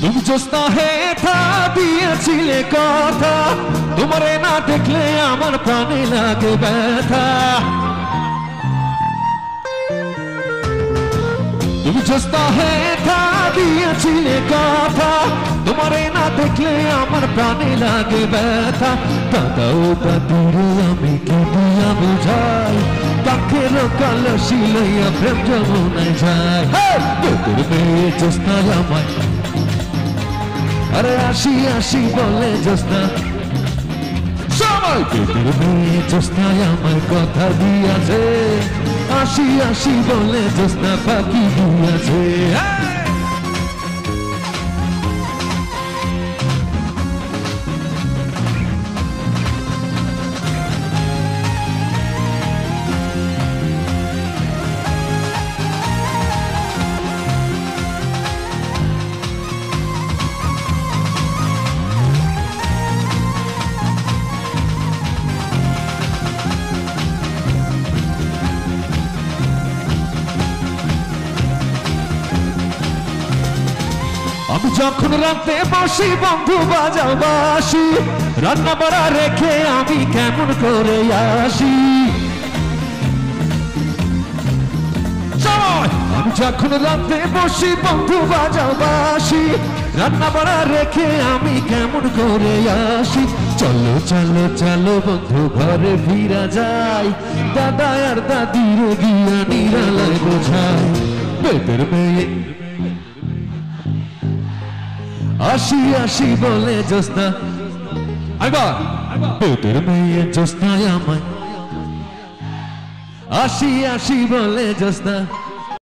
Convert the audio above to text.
তুমি জোস্না হেথা দিয়েছিলে কথা, তোমারে না দেখলে আমার প্রাণে লাগে ব্যথা। তুমি জোস্না হেথা দিয়েছিলে কথা, তোমারে না দেখলে আমার প্রাণে লাগে ব্যথা। দাদা ও দাদিরে আমি কি দিয়া বুঝাই, কাকের কালসি লইয়া প্রেম যমুনায় যায়। তোর মেয়ে জোস্নায় আমায়, আরে আসি আসি বলে জোস্না, সবাই তোর মেয়ে জোস্নায় আমার কথা দিয়াছে। আসি আসি বলে জোস্না পাখি দিয়াছে। আমি যখন রাতে বসি বন্ধু বাজাও বাসি, রান্না বাড়া রেখে আমি কেমন করে আসি। আমি যখন রাতে বসি বন্ধু বাজাও বাসি, রান্না বাড়া রেখে আমি কেমন করে আসি। চলো চলো চলো বন্ধু ঘরে ফিরা যায়, দাদা আর দাদির গিয়া নিরালায় বোঝায়। বেদের মেয়ে আসি আসি বলে জোস্না, তোর মেয়ে জোস্নায় আমায়, আসি আসি বলে জোস্না।